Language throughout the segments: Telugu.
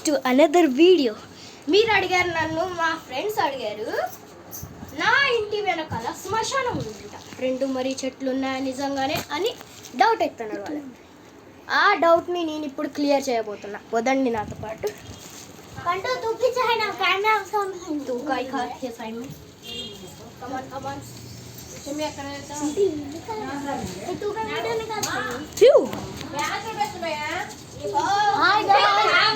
To another video. మీరు అడిగారు నన్ను, మా ఫ్రెండ్స్ అడిగారు, నా ఇంటి వెనకాల శ్మశానం ఉందంట, 2 మరీ చెట్లు ఉన్నాయా నిజంగానే అని డౌట్ ఎత్తున్నారు వాళ్ళు. ఆ డౌట్ని నేను ఇప్పుడు క్లియర్ చేయబోతున్నా. వదండి నాతో పాటు.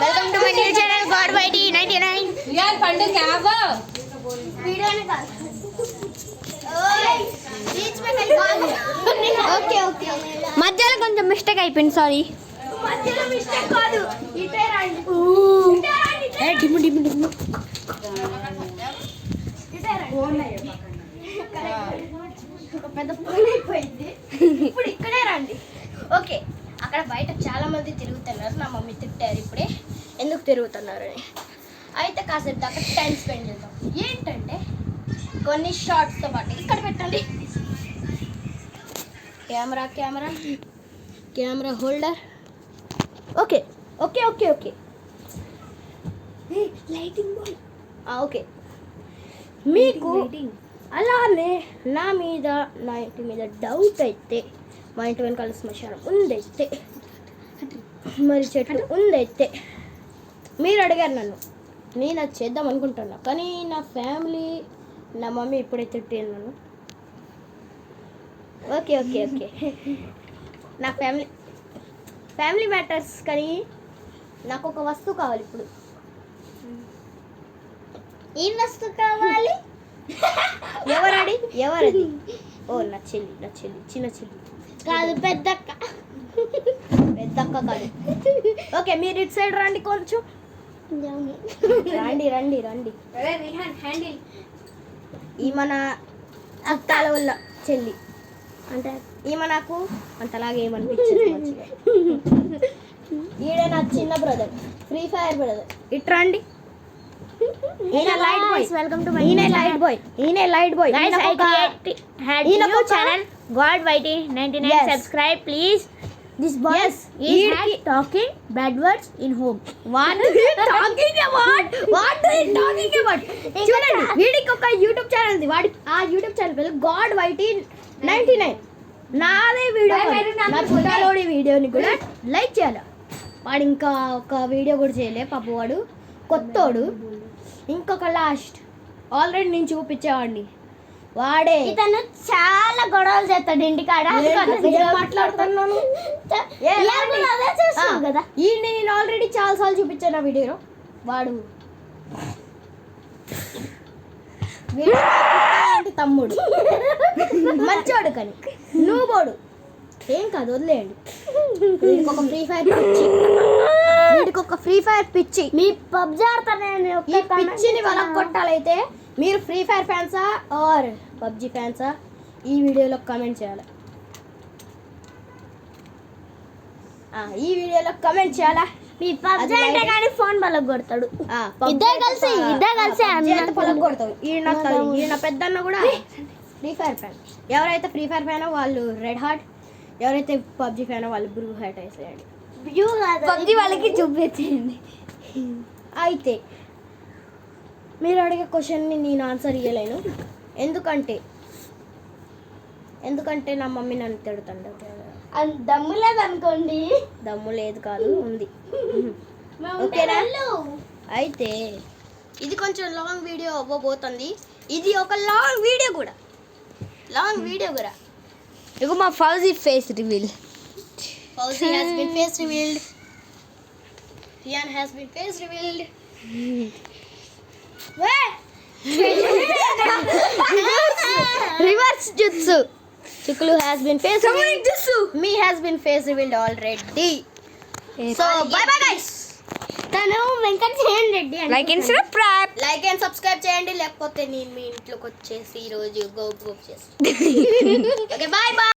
Welcome to my new channel god YT 99. यार पंडित क्या वो ఓకే ఓకే, మధ్యలో కొంచెం మిస్టేక్ అయిపోయింది, సారీ. పెద్ద ఫోన్ అయిపోయింది. ఇప్పుడు ఇక్కడే రండి. ఓకే, అక్కడ బయట చాలా మంది తిరుగుతున్నారు. నా మమ్మీ తిట్టారు ఇప్పుడే ఎందుకు తిరుగుతున్నారు అని. అయితే కాసేపు దాకా టైం స్పెండ్ చేద్దాం. ఏంటంటే కొన్ని షార్ట్స్తో పాటు ఇక్కడ పెట్టండి. Camera camera camera holder. Okay okay okay okay lighting boy. Okay, మీకు అలానే నా ఇంటి మీద డౌట్ అయితే, మా ఇంటి వెనకాల శ్మశానం ఉందైతే, మరి చెట్టు ఉందైతే, మీరు అడిగారు నన్ను, నేను అది చేద్దాం అనుకుంటున్నా. కానీ నా ఫ్యామిలీ, నా మమ్మీ ఇప్పుడైతే తిట్టాను నన్ను. ఓకే ఓకే ఓకే నా ఫ్యామిలీ మ్యాటర్స్. కానీ నాకు ఒక వస్తువు కావాలి ఇప్పుడు. ఏం వస్తువు కావాలి? ఎవరది? ఓ నా చెల్లి, చిన్న చెల్లి కాదు, పెద్దక్క కాదు. ఓకే, మీరు ఇటు సైడ్ రండి కొంచెం. రండి. ఈ మన అత్తాల వల్ల చెల్లి అంటే ఈమె నాకు అంతలాగా ఏమనిపించింది మంచిగా. ఈడ నా చిన్న బ్రదర్, ఫ్రీ ఫైర్ బ్రదర్. ఇటు రండి. ఈయన light bye. channel God Whitey 99. Subscribe please. This boy is talking bad words in home. What are you talking about? చూడండి, వీడికి ఒక యూట్యూబ్ ఛానల్ ఉంది. ఆ యూట్యూబ్ ఛానల్ పేరు గాడ్ వైటీ 99. నాదే వీడియో, నా చుట్టాలోడి వీడియోని కూడా లైక్ చేయాలి. వాడు ఇంకా ఒక వీడియో కూడా చేయలే పాప, వాడు కొత్తోడు. ఇంకొక లాస్ట్ ఆల్రెడీ నేను చూపించేవాడిని, వాడే. ఇతను చాలా గొడవలు చేస్తాడు ఇంటికాడ. మాట్లాడుతున్నాను కదా, ఈ నేను ఆల్రెడీ చాలా సార్లు చూపించాను ఆ వీడియోలో. వాడు తమ్ముడు మంచోడు, కానీ నువ్వుబోడు ఏం కాదు, వదిలేయండి. వీడికి ఒక ఫ్రీ ఫైర్ పిచ్చి. మీ పబ్జి ఆడతాను, ఈ పిచ్చిని వాళ్ళకి కొట్టాలైతే మీరు ఫ్రీ ఫైర్ ఫ్యాన్సా ఆర్ పబ్జి ఫ్యాన్సా ఈ వీడియోలో కామెంట్ చేయాలి. ఈ వీడియోలో కామెంట్ చేయాలా? మీ పబ్జి అంటే కానీ ఫోన్ పలక కొడతాడు. ఇద్దరు కలిసి పలక కొడతాడు. ఈయన పెద్దన్న కూడా ఫ్రీ ఫైర్ ఫ్యాన్. ఎవరైతే ఫ్రీ ఫైర్ ఫ్యానో వాళ్ళు రెడ్ హార్ట్, ఎవరైతే పబ్జి ఫ్యానో వాళ్ళు బ్లూ హార్ట్ వేసేయండి. పబ్జి వాళ్ళకి చూపించేయండి. అయితే మీరు అడిగే క్వశ్చన్ని నేను ఆన్సర్ ఇవ్వలేను. ఎందుకంటే నా మమ్మీ నన్ను తిడుతుండే. దమ్ము లేదు అనుకోండి. దమ్ము లేదు కాదు, ఉంది. ఓకేనా? అయితే ఇది కొంచెం లాంగ్ వీడియో అవ్వబోతుంది. ఇది ఒక లాంగ్ వీడియో కూడా. ఇగో మా fauji face reveal. Fauzi has been face revealed. Rian has been face revealed. Reverse jutsu. Chuklu has been face revealed. Me has been face revealed already. So bye bye guys. తను Venkat Reddy like and subscribe చేయండి, లేకపోతే నేను మీ ఇంట్లోకి వచ్చేసి ఈరోజు గోప్ చేస్తాను. Okay, bye bye.